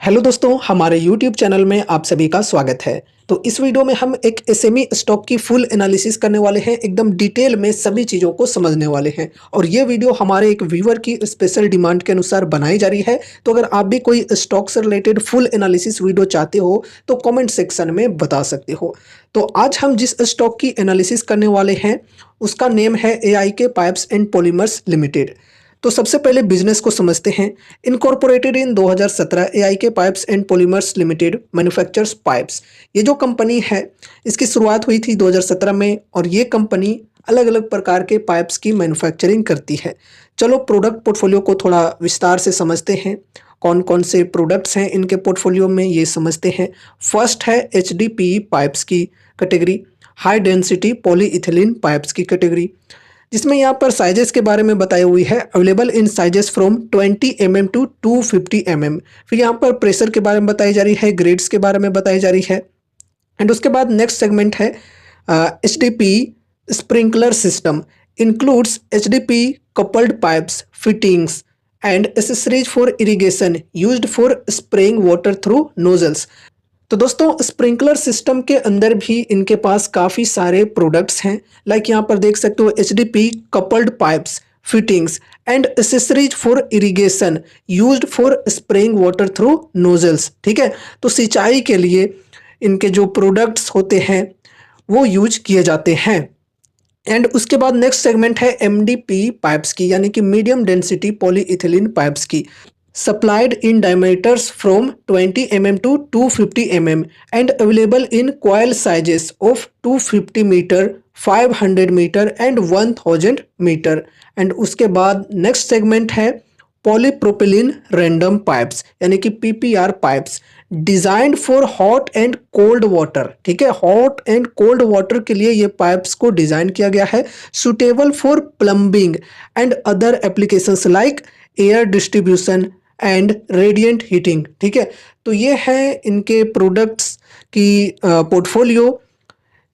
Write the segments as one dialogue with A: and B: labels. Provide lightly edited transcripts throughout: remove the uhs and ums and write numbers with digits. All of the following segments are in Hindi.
A: हेलो दोस्तों, हमारे YouTube चैनल में आप सभी का स्वागत है। तो इस वीडियो में हम एक एसएमई स्टॉक की फुल एनालिसिस करने वाले हैं, एकदम डिटेल में सभी चीज़ों को समझने वाले हैं। और ये वीडियो हमारे एक व्यूअर की स्पेशल डिमांड के अनुसार बनाई जा रही है। तो अगर आप भी कोई स्टॉक से रिलेटेड फुल एनालिसिस वीडियो चाहते हो तो कमेंट सेक्शन में बता सकते हो। तो आज हम जिस स्टॉक की एनालिसिस करने वाले हैं उसका नेम है AIK pipes and polymers limited. तो सबसे पहले बिजनेस को समझते हैं। Incorporated in 2017, AIK pipes and polymers limited manufactures pipes. ये जो कंपनी है इसकी शुरुआत हुई थी 2017 में और ये कंपनी अलग अलग प्रकार के पाइप्स की मैन्युफैक्चरिंग करती है। चलो प्रोडक्ट पोर्टफोलियो को थोड़ा विस्तार से समझते हैं। कौन कौन से प्रोडक्ट्स हैं इनके पोर्टफोलियो में ये समझते हैं। फर्स्ट है HDPE पाइप्स की category, high density polyethylene pipes की कैटेगरी, जिसमें यहाँ पर साइजेस के बारे में बताई हुई है। Available in sizes from 20 mm to 250 mm। फिर यहाँ पर प्रेशर के बारे में बताई जा रही है, ग्रेड्स के बारे में बताई जा रही है। एंड उसके बाद नेक्स्ट सेगमेंट है HDPE sprinkler system, includes HDPE coupled pipes, fittings and accessories for irrigation used for spraying water through nozzles. तो दोस्तों स्प्रिंकलर सिस्टम के अंदर भी इनके पास काफ़ी सारे प्रोडक्ट्स हैं। लाइक यहाँ पर देख सकते हो HDPE coupled pipes, fittings and accessories for irrigation used for spraying water through nozzles. ठीक है, तो सिंचाई के लिए इनके जो प्रोडक्ट्स होते हैं वो यूज किए जाते हैं। एंड उसके बाद नेक्स्ट सेगमेंट है MDPE पाइप्स की, यानी कि मीडियम डेंसिटी पॉलीइथिलीन पाइप्स की, supplied in diameters from 20 mm to 250 mm and available in coil sizes of 250 meter, 500 meter and 1000 meter। And उसके बाद नेक्स्ट सेगमेंट है पॉलीप्रोपिलीन रैंडम पाइप्स, यानी कि PPR pipes, designed for hot and cold water. ठीक है, हॉट एंड कोल्ड वाटर के लिए ये पाइप्स को डिजाइन किया गया है। Suitable for plumbing and other applications like air distribution and radiant heating. ठीक है, तो ये है इनके प्रोडक्ट्स की पोर्टफोलियो।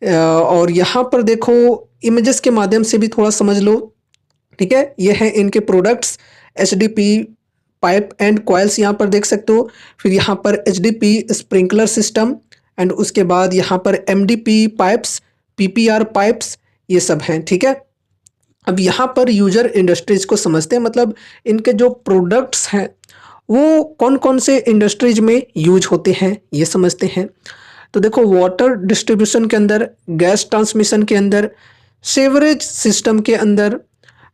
A: और यहाँ पर देखो इमेजेस के माध्यम से भी थोड़ा समझ लो। ठीक है, ये है इनके products, HDPE pipe and coils यहाँ पर देख सकते हो। फिर यहाँ पर HDPE स्प्रिंकलर सिस्टम एंड उसके बाद यहाँ पर MDPE पाइप्स, PPR पाइप्स, ये सब हैं। ठीक है, अब यहाँ पर यूजर इंडस्ट्रीज को समझते हैं, मतलब इनके जो प्रोडक्ट्स हैं वो कौन कौन से इंडस्ट्रीज में यूज होते हैं ये समझते हैं। तो देखो वाटर डिस्ट्रीब्यूशन के अंदर, गैस ट्रांसमिशन के अंदर, सेवरेज सिस्टम के अंदर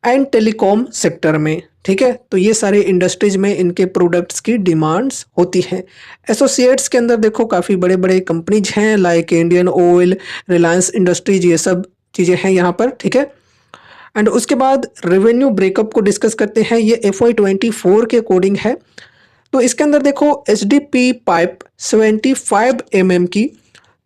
A: एंड टेलीकॉम सेक्टर में। ठीक है, तो ये सारे इंडस्ट्रीज में इनके प्रोडक्ट्स की डिमांड्स होती हैं। एसोसिएट्स के अंदर देखो काफ़ी बड़े बड़े कंपनीज हैं, like Indian oil, Reliance industries, ये सब चीज़ें हैं यहाँ पर। ठीक है, एंड उसके बाद रेवेन्यू ब्रेकअप को डिस्कस करते हैं। ये FY24 के अकॉर्डिंग है। तो इसके अंदर देखो HDPE पाइप 75 mm की,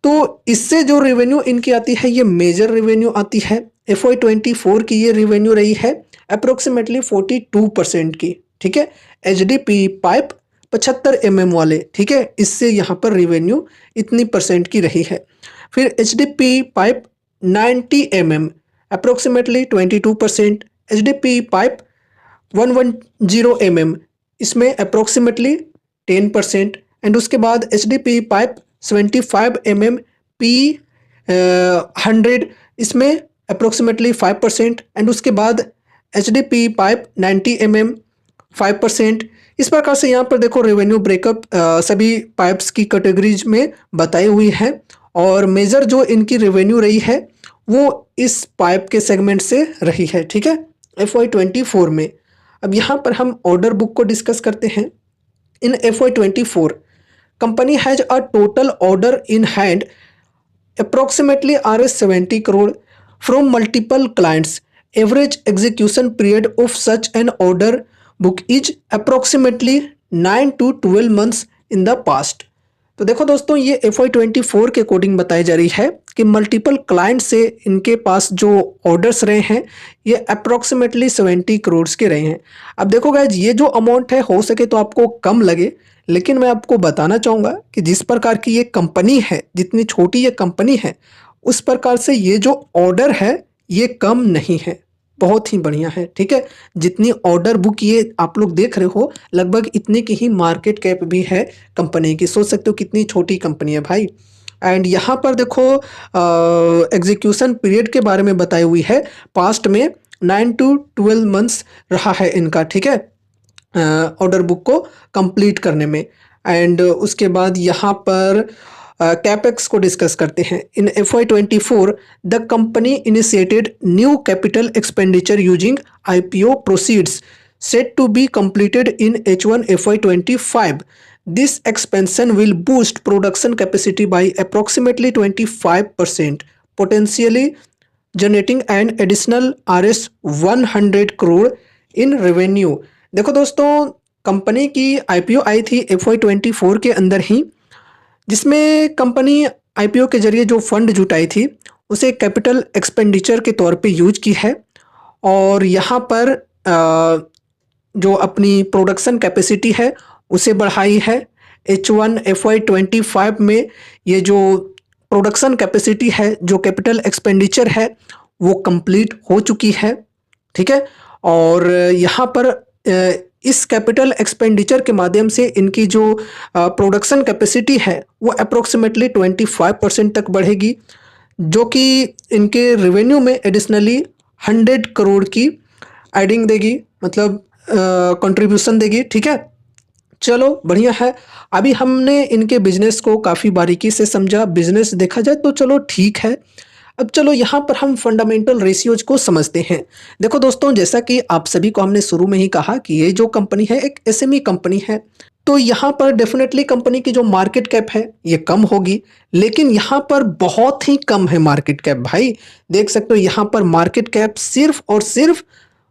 A: तो इससे जो रेवेन्यू इनकी आती है ये मेजर रेवेन्यू आती है। FY24 की ये रेवेन्यू रही है अप्रोक्सीमेटली 42% की। ठीक है, HDPE पाइप 75 mm वाले, ठीक है, इससे यहाँ पर रेवेन्यू इतनी परसेंट की रही है। फिर HDPE pipe 90 mm approximately 22%, HDPE pipe 110 mm, इसमें अप्रोक्सीमेटली 10%। एंड उसके बाद HDPE पाइप 75 mm P100, इसमें अप्रोक्सीमेटली 5%। एंड उसके बाद HDPE पाइप 90 mm 5%। इस प्रकार से यहाँ पर देखो रेवेन्यू ब्रेकअप सभी पाइप्स की कैटेगरीज में बताई हुई है। और मेजर जो इनकी रेवेन्यू रही है वो इस पाइप के सेगमेंट से रही है। ठीक है, FY24 में। अब यहाँ पर हम ऑर्डर बुक को डिस्कस करते हैं। इन FY24 company has a total order in hand approximately Rs 70 crore from multiple clients. Average execution period of such an order book is approximately 9 to 12 months in the past. तो देखो दोस्तों ये FY24 के अकॉर्डिंग बताई जा रही है कि मल्टीपल क्लाइंट से इनके पास जो ऑर्डर्स रहे हैं ये अप्रोक्सीमेटली 70 करोड़ के रहे हैं। अब देखो गाइज ये जो अमाउंट है हो सके तो आपको कम लगे, लेकिन मैं आपको बताना चाहूँगा कि जिस प्रकार की ये कंपनी है, जितनी छोटी ये कंपनी है, उस प्रकार से ये जो ऑर्डर है ये कम नहीं है, बहुत ही बढ़िया है। ठीक है, जितनी ऑर्डर बुक ये आप लोग देख रहे हो लगभग इतने की ही मार्केट कैप भी है कंपनी की। सोच सकते हो कितनी छोटी कंपनी है भाई। एंड यहाँ पर देखो एग्जीक्यूशन पीरियड के बारे में बताई हुई है, पास्ट में 9 to 12 मंथ्स रहा है इनका। ठीक है, ऑर्डर बुक को कंप्लीट करने में। एंड उसके बाद यहाँ पर कैपेक्स को डिस्कस करते हैं। इन FY24 the company initiated new capital expenditure using IPO proceeds set to be completed in H1 FY25. This expansion will boost production capacity by approximately 25%, potentially generating an additional Rs 100 crore in revenue. देखो दोस्तों, कंपनी की IPO आई थी FY24 के अंदर ही, जिसमें कंपनी IPO के जरिए जो फंड जुटाई थी उसे कैपिटल एक्सपेंडिचर के तौर पे यूज की है। और यहाँ पर जो अपनी प्रोडक्शन कैपेसिटी है उसे बढ़ाई है। H1 FY25 में ये जो प्रोडक्शन कैपेसिटी है, जो कैपिटल एक्सपेंडिचर है, वो कंप्लीट हो चुकी है। ठीक है, और यहाँ पर इस कैपिटल एक्सपेंडिचर के माध्यम से इनकी जो प्रोडक्शन कैपेसिटी है वो अप्रोक्सीमेटली 25% तक बढ़ेगी, जो कि इनके रेवेन्यू में एडिशनली 100 करोड़ की एडिंग देगी, मतलब कंट्रीब्यूशन देगी। ठीक है, चलो बढ़िया है। अभी हमने इनके बिजनेस को काफ़ी बारीकी से समझा, बिजनेस देखा जाए तो चलो ठीक है। अब चलो यहाँ पर हम फंडामेंटल रेशियोज को समझते हैं। देखो दोस्तों, जैसा कि आप सभी को हमने शुरू में ही कहा कि ये जो कंपनी है एक SME कंपनी है, तो यहाँ पर डेफिनेटली कंपनी की जो मार्केट कैप है ये कम होगी, लेकिन यहाँ पर बहुत ही कम है मार्केट कैप भाई। देख सकते हो यहाँ पर मार्केट कैप सिर्फ और सिर्फ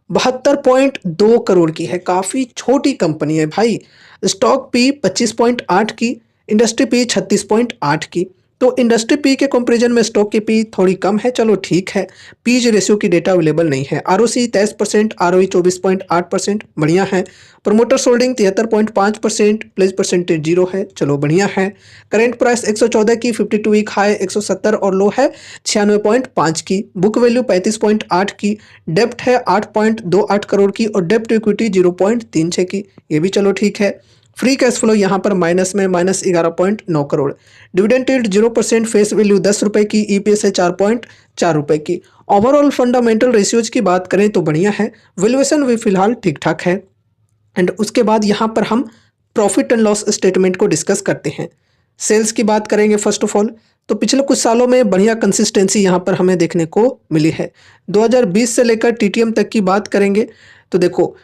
A: 72.2 करोड़ की है, काफ़ी छोटी कंपनी है भाई। स्टॉक पी 25.8 की, इंडस्ट्री पी 36.8 की। तो इंडस्ट्री पी के कंपैरिजन में स्टॉक की पी थोड़ी कम है, चलो ठीक है। पीज रेशियो की डेटा अवेलेबल नहीं है। ROC 23%, ROE 24.8%, बढ़िया है। प्रमोटर्स होल्डिंग 73.5%, प्लेज परसेंटेज 0 है, चलो बढ़िया है। करेंट प्राइस 114 की, 52 वीक हाई 170 और लो है 96.5 की। बुक वैल्यू 35.8 की। डेप्ट है 8.28 करोड़ की और डेप्ट इक्विटी 0.36 की, ये भी चलो ठीक है। फ्री कैश फ्लो यहाँ पर माइनस में -11.9 crore. Dividend yield 0%, face value 10 रुपये की, EPS है 4.4 रुपये की। ओवरऑल फंडामेंटल रेशियोज की बात करें तो बढ़िया है, वैल्यूएशन भी फिलहाल ठीक ठाक है। एंड उसके बाद यहाँ पर हम प्रॉफिट एंड लॉस स्टेटमेंट को डिस्कस करते हैं। सेल्स की बात करेंगे फर्स्ट ऑफ ऑल, तो पिछले कुछ सालों में बढ़िया कंसिस्टेंसी यहाँ पर हमें देखने को मिली है। 2020 से लेकर TTM तक की बात करेंगे तो देखो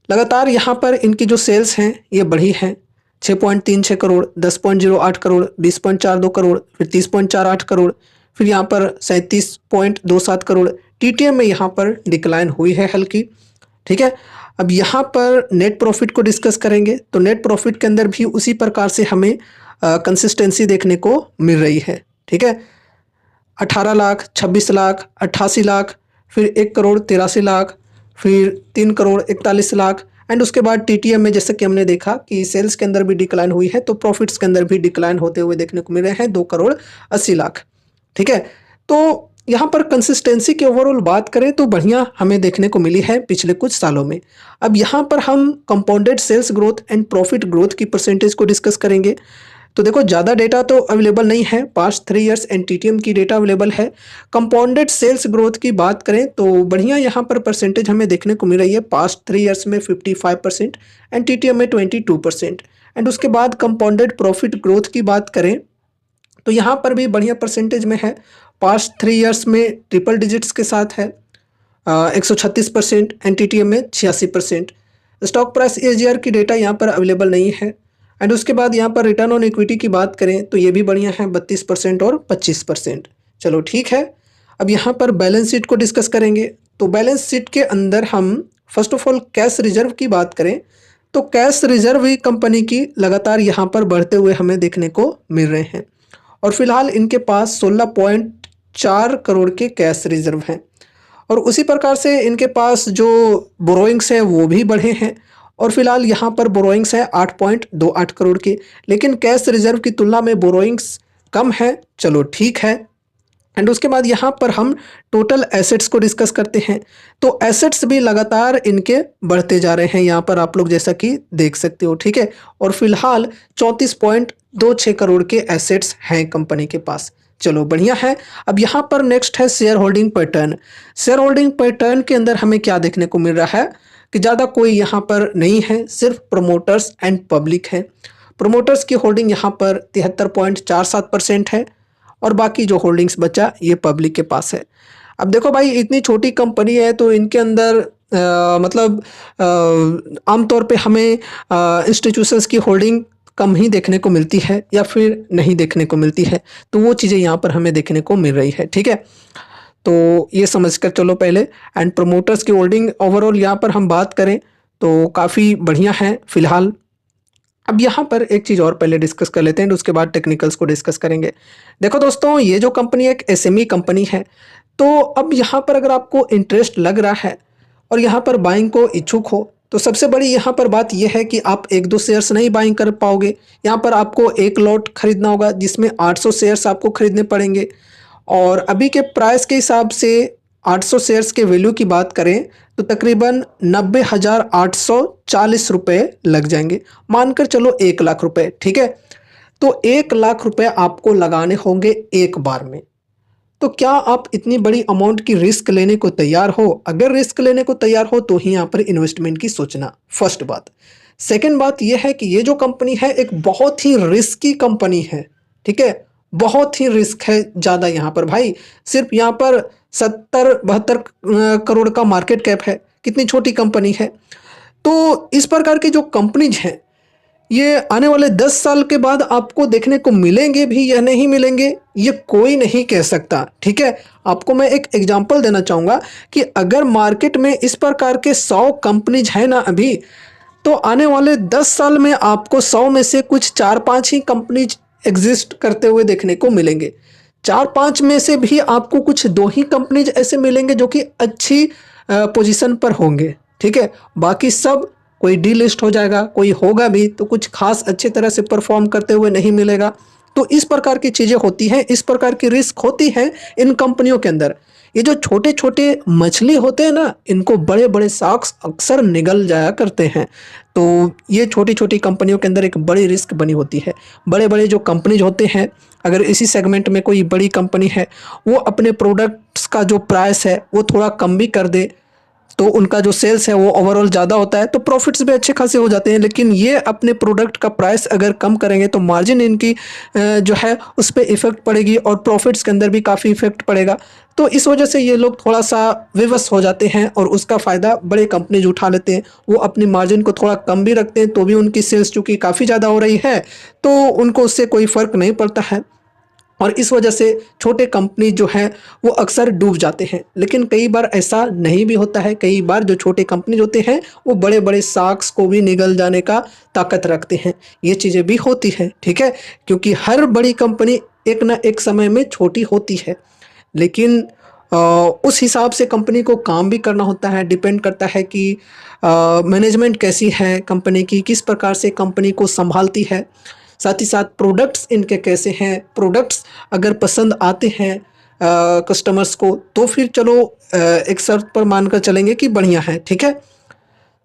A: लगातार यहाँ पर इनकी जो सेल्स हैं ये बढ़ी हैं। 6.36 करोड़, 10.08 करोड़, 20.42 करोड़, फिर 30.48 करोड़, फिर यहाँ पर 37.27 करोड़। TTM में यहाँ पर डिक्लाइन हुई है हल्की। ठीक है, अब यहाँ पर नेट प्रॉफिट को डिस्कस करेंगे तो नेट प्रॉफिट के अंदर भी उसी प्रकार से हमें कंसिस्टेंसी देखने को मिल रही है। ठीक है, 18 लाख, 26 लाख, 88 लाख, फिर 1 करोड़ 83 लाख, फिर 3 करोड़ 41 लाख। एंड उसके बाद TTM में जैसे कि हमने देखा कि सेल्स के अंदर भी डिक्लाइन हुई है, तो प्रॉफिट्स के अंदर भी डिक्लाइन होते हुए देखने को मिल रहे हैं 2 करोड़ 80 लाख। ठीक है, तो यहाँ पर कंसिस्टेंसी की ओवरऑल बात करें तो बढ़िया हमें देखने को मिली है पिछले कुछ सालों में। अब यहाँ पर हम compounded sales growth and profit growth की परसेंटेज को डिस्कस करेंगे। तो देखो ज़्यादा डेटा तो अवेलेबल नहीं है, पास्ट 3 ईयर्स एंड TTM की डेटा अवेलेबल है। कंपाउंडेड सेल्स ग्रोथ की बात करें तो बढ़िया यहाँ पर परसेंटेज हमें देखने को मिल रही है, पास्ट 3 ईयर्स में 55% एंड TTM में 22%। एंड उसके बाद कंपाउंडेड प्रॉफिट ग्रोथ की बात करें तो यहाँ पर भी बढ़िया परसेंटेज में है, पास्ट 3 ईयर्स में ट्रिपल डिजिट्स के साथ है 136% एंड TTM में 86%। स्टॉक प्राइस AGR की डेटा यहाँ पर अवेलेबल नहीं है। एंड उसके बाद यहाँ पर रिटर्न ऑन इक्विटी की बात करें तो ये भी बढ़िया है, 32% और 25%, चलो ठीक है। अब यहाँ पर बैलेंस शीट को डिस्कस करेंगे। तो बैलेंस शीट के अंदर हम first of all cash reserve की बात करें तो कैश रिजर्व ही कंपनी की लगातार यहाँ पर बढ़ते हुए हमें देखने को मिल रहे हैं और फिलहाल इनके पास 16.4 करोड़ के कैश रिजर्व हैं। और उसी प्रकार से इनके पास जो बोरोइंग्स हैं वो भी बढ़े हैं और फिलहाल यहाँ पर बोरोइंग्स है 8.28 करोड़ की, लेकिन कैश रिजर्व की तुलना में बोरोइंग्स कम है, चलो ठीक है। एंड उसके बाद यहाँ पर हम टोटल एसेट्स को डिस्कस करते हैं। तो एसेट्स भी लगातार इनके बढ़ते जा रहे हैं, यहाँ पर आप लोग जैसा कि देख सकते हो, ठीक है। और फिलहाल 34.26 करोड़ के एसेट्स हैं कंपनी के पास। चलो बढ़िया है। अब यहाँ पर नेक्स्ट है share holding pattern. Share holding pattern के अंदर हमें क्या देखने को मिल रहा है कि ज़्यादा कोई यहाँ पर नहीं है, सिर्फ प्रोमोटर्स एंड पब्लिक है। प्रोमोटर्स की होल्डिंग यहाँ पर 73.47% है और बाकी जो होल्डिंग्स बचा ये पब्लिक के पास है। अब देखो भाई, इतनी छोटी कंपनी है तो इनके अंदर मतलब आमतौर पे हमें इंस्टीट्यूशंस की होल्डिंग कम ही देखने को मिलती है या फिर नहीं देखने को मिलती है, तो वो चीज़ें यहाँ पर हमें देखने को मिल रही है, ठीक है। तो ये समझ कर चलो पहले। एंड प्रोमोटर्स की होल्डिंग ओवरऑल यहाँ पर हम बात करें तो काफ़ी बढ़िया है फिलहाल। अब यहाँ पर एक चीज़ और पहले डिस्कस कर लेते हैं, उसके बाद टेक्निकल्स को डिस्कस करेंगे। देखो दोस्तों, ये जो कंपनी एक एसएमई कंपनी है, तो अब यहाँ पर अगर आपको इंटरेस्ट लग रहा है और यहाँ पर बाइंग को इच्छुक हो, तो सबसे बड़ी यहाँ पर बात यह है कि आप 1-2 शेयर्स नहीं बाइंग कर पाओगे। यहाँ पर आपको एक लॉट खरीदना होगा जिसमें 800 शेयर्स आपको खरीदने पड़ेंगे। और अभी के प्राइस के हिसाब से 800 शेयर्स के वैल्यू की बात करें तो तकरीबन 90,840 रुपये लग जाएंगे। मानकर चलो 1 लाख रुपए, ठीक है। तो 1 लाख रुपए आपको लगाने होंगे एक बार में। तो क्या आप इतनी बड़ी अमाउंट की रिस्क लेने को तैयार हो? अगर रिस्क लेने को तैयार हो तो ही यहाँ पर इन्वेस्टमेंट की सोचना, फर्स्ट बात। सेकंड बात यह है कि ये जो कंपनी है एक बहुत ही रिस्की कंपनी है, ठीक है। बहुत ही रिस्क है ज़्यादा यहाँ पर भाई। सिर्फ यहाँ पर 70-72 करोड़ का मार्केट कैप है, कितनी छोटी कंपनी है। तो इस प्रकार की जो कंपनीज हैं ये आने वाले 10 साल के बाद आपको देखने को मिलेंगे भी या नहीं मिलेंगे, ये कोई नहीं कह सकता, ठीक है। आपको मैं एक एग्जांपल देना चाहूँगा कि अगर मार्केट में इस प्रकार के 100 कंपनीज हैं ना अभी, तो आने वाले 10 साल में आपको 100 में से कुछ 4-5 ही कंपनीज एग्जिस्ट करते हुए देखने को मिलेंगे। 4-5 में से भी आपको कुछ 2 ही कंपनीज ऐसे मिलेंगे जो कि अच्छी पोजीशन पर होंगे, ठीक है। बाकी सब कोई डी लिस्ट हो जाएगा, कोई होगा भी तो कुछ खास अच्छे तरह से परफॉर्म करते हुए नहीं मिलेगा। तो इस प्रकार की चीज़ें होती हैं, इस प्रकार की रिस्क होती है इन कंपनियों के अंदर। ये जो छोटे छोटे मछली होते हैं ना, इनको बड़े बड़े शार्क्स अक्सर निगल जाया करते हैं। तो ये छोटी छोटी कंपनियों के अंदर एक बड़ी रिस्क बनी होती है। बड़े बड़े जो कंपनीज होते हैं, अगर इसी सेगमेंट में कोई बड़ी कंपनी है, वो अपने प्रोडक्ट्स का जो प्राइस है वो थोड़ा कम भी कर दे तो उनका जो सेल्स है वो ओवरऑल ज़्यादा होता है, तो प्रॉफिट्स भी अच्छे खासे हो जाते हैं। लेकिन ये अपने प्रोडक्ट का प्राइस अगर कम करेंगे तो मार्जिन इनकी जो है उस पर इफ़ेक्ट पड़ेगी और प्रॉफिट्स के अंदर भी काफ़ी इफेक्ट पड़ेगा। तो इस वजह से ये लोग थोड़ा सा विवश हो जाते हैं और उसका फ़ायदा बड़े कंपनीज उठा लेते हैं। वो अपनी मार्जिन को थोड़ा कम भी रखते हैं तो भी उनकी सेल्स चूँकि काफ़ी ज़्यादा हो रही है तो उनको उससे कोई फ़र्क नहीं पड़ता है। और इस वजह से छोटे कंपनी जो हैं वो अक्सर डूब जाते हैं। लेकिन कई बार ऐसा नहीं भी होता है, कई बार जो छोटे कंपनी होते हैं वो बड़े बड़े शार्क्स को भी निगल जाने का ताकत रखते हैं। ये चीज़ें भी होती हैं, ठीक है, क्योंकि हर बड़ी कंपनी एक ना एक समय में छोटी होती है। लेकिन उस हिसाब से कंपनी को काम भी करना होता है, डिपेंड करता है कि मैनेजमेंट कैसी है कंपनी की, किस प्रकार से कंपनी को संभालती है। साथ ही साथ प्रोडक्ट्स इनके कैसे हैं, प्रोडक्ट्स अगर पसंद आते हैं कस्टमर्स को तो फिर चलो एक शर्त पर मानकर चलेंगे कि बढ़िया है, ठीक है।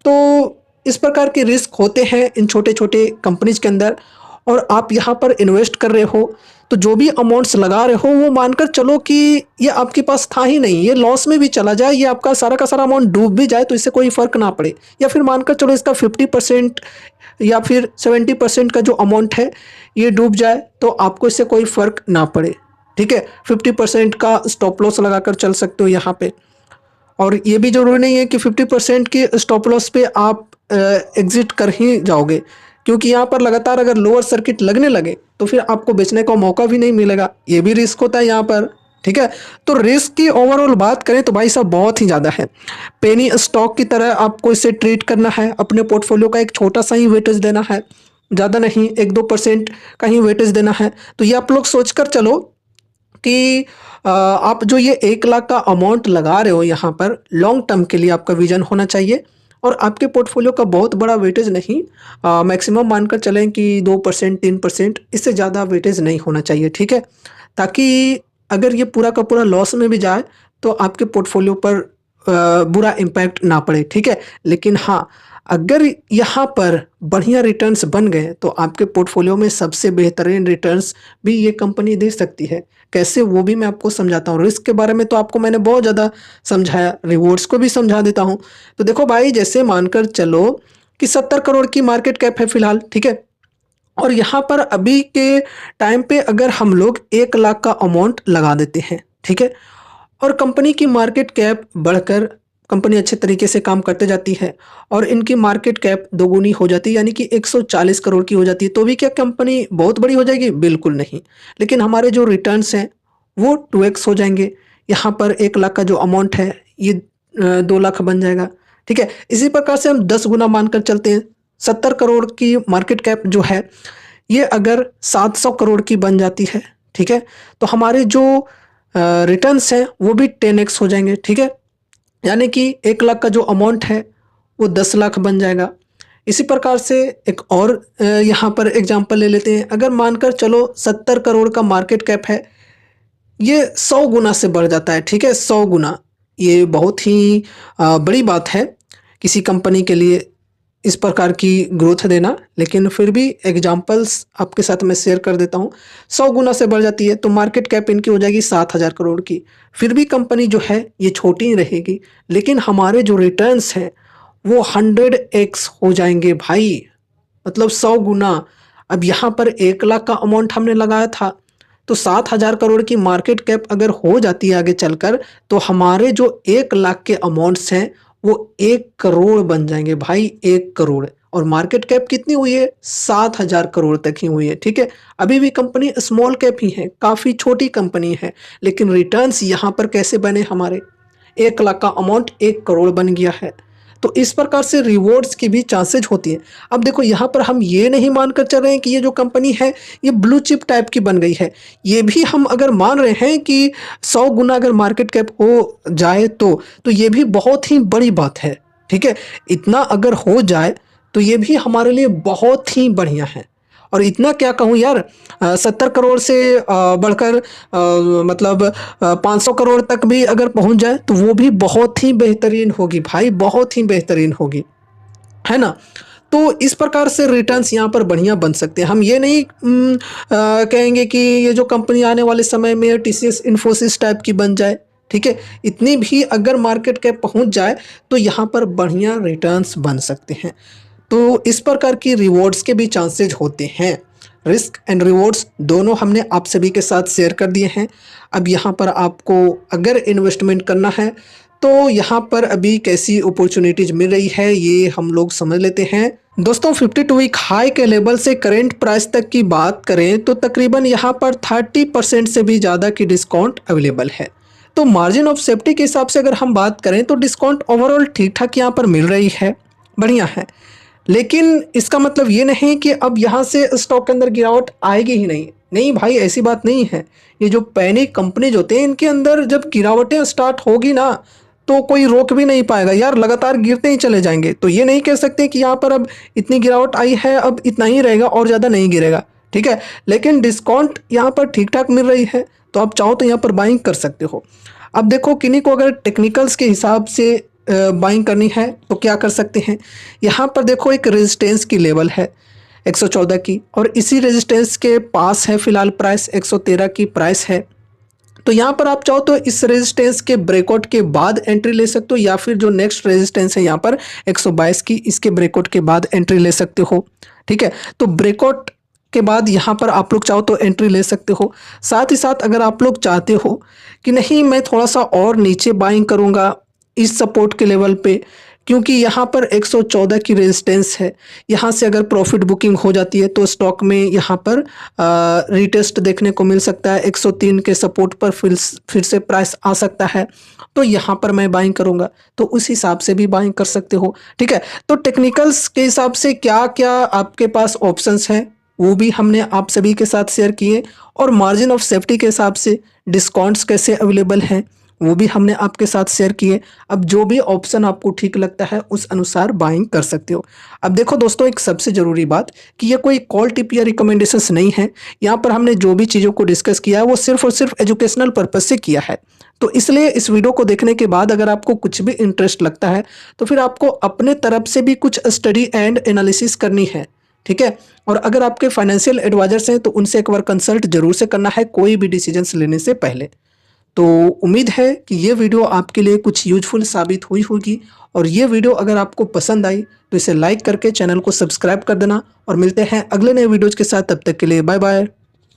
A: तो इस प्रकार के रिस्क होते हैं इन छोटे छोटे कंपनीज के अंदर। और आप यहाँ पर इन्वेस्ट कर रहे हो तो जो भी अमाउंट्स लगा रहे हो वो मानकर चलो कि ये आपके पास था ही नहीं, ये लॉस में भी चला जाए, ये आपका सारा का सारा अमाउंट डूब भी जाए तो इससे कोई फ़र्क ना पड़े। या फिर मानकर चलो इसका 50% या फिर 70% का जो अमाउंट है ये डूब जाए तो आपको इससे कोई फ़र्क ना पड़े, ठीक है। 50% का स्टॉप लॉस लगाकर चल सकते हो यहाँ पे। और ये भी ज़रूरी नहीं है कि 50% के स्टॉप लॉस पे आप एग्ज़िट कर ही जाओगे, क्योंकि यहाँ पर लगातार अगर लोअर सर्किट लगने लगे तो फिर आपको बेचने का मौका भी नहीं मिलेगा। ये भी रिस्क होता है यहाँ पर, ठीक है। तो रिस्क की ओवरऑल बात करें तो भाई साहब बहुत ही ज़्यादा है। पेनी स्टॉक की तरह आपको इसे ट्रीट करना है, अपने पोर्टफोलियो का एक छोटा सा ही वेटेज देना है, ज़्यादा नहीं, 1-2% का ही वेटेज देना है। तो ये आप लोग सोच कर चलो कि आप जो ये 1 लाख का अमाउंट लगा रहे हो यहाँ पर, लॉन्ग टर्म के लिए आपका विजन होना चाहिए। और आपके पोर्टफोलियो का बहुत बड़ा वेटेज नहीं, मैक्सिमम मानकर चलें कि 2%, 3%, इससे ज़्यादा वेटेज नहीं होना चाहिए, ठीक है। ताकि अगर ये पूरा का पूरा लॉस में भी जाए तो आपके पोर्टफोलियो पर बुरा इम्पैक्ट ना पड़े, ठीक है। लेकिन हाँ, अगर यहाँ पर बढ़िया रिटर्न्स बन गए तो आपके पोर्टफोलियो में सबसे बेहतरीन रिटर्न्स भी ये कंपनी दे सकती है। कैसे, वो भी मैं आपको समझाता हूँ। रिस्क के बारे में तो आपको मैंने बहुत ज़्यादा समझाया, रिवॉर्ड्स को भी समझा देता हूँ। तो देखो भाई, जैसे मानकर चलो कि 70 करोड़ की मार्केट कैप है फिलहाल, ठीक है। और यहाँ पर अभी के टाइम पे अगर हम लोग 1 लाख का अमाउंट लगा देते हैं, ठीक है, और कंपनी की मार्केट कैप बढ़कर कंपनी अच्छे तरीके से काम करते जाती है और इनकी मार्केट कैप दोगुनी हो जाती है, यानी कि 140 करोड़ की हो जाती है, तो भी क्या कंपनी बहुत बड़ी हो जाएगी? बिल्कुल नहीं। लेकिन हमारे जो रिटर्न्स हैं वो 2x हो जाएंगे। यहाँ पर 1 लाख का जो अमाउंट है ये 2 लाख बन जाएगा, ठीक है। इसी प्रकार से हम 10 गुना मानकर चलते हैं। 70 करोड़ की मार्केट कैप जो है ये अगर 700 करोड़ की बन जाती है, ठीक है, तो हमारे जो रिटर्न्स हैं वो भी 10x हो जाएंगे, ठीक है। यानी कि 1 लाख का जो अमाउंट है वो 10 लाख बन जाएगा। इसी प्रकार से एक और यहाँ पर एग्जांपल ले लेते हैं। अगर मानकर चलो 70 करोड़ का मार्केट कैप है, ये 100 गुना से बढ़ जाता है, ठीक है, 100 गुना। ये बहुत ही बड़ी बात है किसी कंपनी के लिए इस प्रकार की ग्रोथ देना, लेकिन फिर भी एग्जांपल्स आपके साथ मैं शेयर कर देता हूँ। 100 गुना से बढ़ जाती है तो मार्केट कैप इनकी हो जाएगी 7,000 करोड़ की। फिर भी कंपनी जो है ये छोटी ही रहेगी, लेकिन हमारे जो रिटर्न्स हैं वो 100x हो जाएंगे भाई, मतलब 100 गुना। अब यहाँ पर 1 लाख का अमाउंट हमने लगाया था, तो 7,000 करोड़ की मार्केट कैप अगर हो जाती है आगे चलकर, तो हमारे जो 1 लाख के अमाउंट्स हैं वो 1 करोड़ बन जाएंगे भाई, 1 करोड़। और मार्केट कैप कितनी हुई है? 7,000 करोड़ तक ही हुई है, ठीक है। अभी भी कंपनी स्मॉल कैप ही है, काफ़ी छोटी कंपनी है, लेकिन रिटर्न्स यहाँ पर कैसे बने हमारे? 1 लाख का अमाउंट 1 करोड़ बन गया है। तो इस प्रकार से रिवॉर्ड्स की भी चांसेज होती है। अब देखो, यहाँ पर हम ये नहीं मानकर चल रहे हैं कि ये जो कंपनी है ये ब्लू चिप टाइप की बन गई है। ये भी हम अगर मान रहे हैं कि 100 गुना अगर मार्केट कैप हो जाए तो ये भी बहुत ही बड़ी बात है, ठीक है। इतना अगर हो जाए तो ये भी हमारे लिए बहुत ही बढ़िया है। और इतना क्या कहूँ यार, 70 करोड़ से बढ़कर मतलब 500 करोड़ तक भी अगर पहुंच जाए तो वो भी बहुत ही बेहतरीन होगी भाई, बहुत ही बेहतरीन होगी, है ना। तो इस प्रकार से रिटर्न्स यहाँ पर बढ़िया बन सकते हैं। हम ये नहीं कहेंगे कि ये जो कंपनी आने वाले समय में टीसीएस इन्फोसिस टाइप की बन जाए, ठीक है। इतनी भी अगर मार्केट कैप पहुंच जाए तो यहाँ पर बढ़िया रिटर्न्स बन सकते हैं। तो इस प्रकार की रिवॉर्ड्स के भी चांसेज होते हैं। रिस्क एंड रिवॉर्ड्स दोनों हमने आप सभी के साथ शेयर कर दिए हैं। अब यहाँ पर आपको अगर इन्वेस्टमेंट करना है तो यहाँ पर अभी कैसी अपॉर्चुनिटीज मिल रही है ये हम लोग समझ लेते हैं। दोस्तों, 52 वीक हाई के लेवल से करेंट प्राइस तक की बात करें तो तकरीबन यहाँ पर 30% से भी ज़्यादा की डिस्काउंट अवेलेबल है। तो मार्जिन ऑफ सेफ्टी के हिसाब से अगर हम बात करें तो डिस्काउंट ओवरऑल ठीक ठाक यहाँ पर मिल रही है, बढ़िया है। लेकिन इसका मतलब ये नहीं कि अब यहाँ से स्टॉक के अंदर गिरावट आएगी ही नहीं। नहीं भाई, ऐसी बात नहीं है। ये जो पैनिक कंपनीज होते हैं इनके अंदर जब गिरावटें स्टार्ट होगी ना तो कोई रोक भी नहीं पाएगा यार, लगातार गिरते ही चले जाएंगे। तो ये नहीं कह सकते कि यहाँ पर अब इतनी गिरावट आई है अब इतना ही रहेगा और ज़्यादा नहीं गिरेगा, ठीक है। लेकिन डिस्काउंट यहाँ पर ठीक ठाक मिल रही है, तो आप चाहो तो यहाँ पर बाइंग कर सकते हो। अब देखो, किन्हीं को अगर टेक्निकल्स के हिसाब से बाइंग करनी है तो क्या कर सकते हैं। यहाँ पर देखो, एक रेजिस्टेंस की लेवल है 114 की, और इसी रेजिस्टेंस के पास है फिलहाल प्राइस 113 की प्राइस है। तो यहाँ पर आप चाहो तो इस रेजिस्टेंस के ब्रेकआउट के बाद एंट्री ले सकते हो, या फिर जो नेक्स्ट रेजिस्टेंस है यहाँ पर 122 की, इसके ब्रेकआउट के बाद एंट्री ले सकते हो, ठीक है। तो ब्रेकआउट के बाद यहाँ पर आप लोग चाहो तो एंट्री ले सकते हो। साथ ही साथ अगर आप लोग चाहते हो कि नहीं मैं थोड़ा सा और नीचे बाइंग करूँगा इस सपोर्ट के लेवल पे, क्योंकि यहाँ पर 114 की रेजिस्टेंस है, यहाँ से अगर प्रॉफिट बुकिंग हो जाती है तो स्टॉक में यहाँ पर रीटेस्ट देखने को मिल सकता है। 103 के सपोर्ट पर फिर से प्राइस आ सकता है, तो यहाँ पर मैं बाइंग करूँगा, तो उस हिसाब से भी बाइंग कर सकते हो, ठीक है। तो टेक्निकल्स के हिसाब से क्या क्या आपके पास ऑप्शंस हैं वो भी हमने आप सभी के साथ शेयर किए, और मार्जिन ऑफ सेफ्टी के हिसाब से डिस्काउंट्स कैसे अवेलेबल हैं वो भी हमने आपके साथ शेयर किए। अब जो भी ऑप्शन आपको ठीक लगता है उस अनुसार बाइंग कर सकते हो। अब देखो दोस्तों, एक सबसे ज़रूरी बात कि ये कोई कॉल टिप या रिकमेंडेशंस नहीं है। यहाँ पर हमने जो भी चीज़ों को डिस्कस किया है वो सिर्फ और सिर्फ एजुकेशनल पर्पज से किया है। तो इसलिए इस वीडियो को देखने के बाद अगर आपको कुछ भी इंटरेस्ट लगता है तो फिर आपको अपने तरफ से भी कुछ स्टडी एंड एनालिसिस करनी है, ठीक है। और अगर आपके फाइनेंशियल एडवाइजर्स हैं तो उनसे एक बार कंसल्ट जरूर से करना है कोई भी डिसीजंस लेने से पहले। तो उम्मीद है कि ये वीडियो आपके लिए कुछ यूजफुल साबित हुई होगी, और ये वीडियो अगर आपको पसंद आई तो इसे लाइक करके चैनल को सब्सक्राइब कर देना, और मिलते हैं अगले नए वीडियोज के साथ। तब तक के लिए बाय बाय।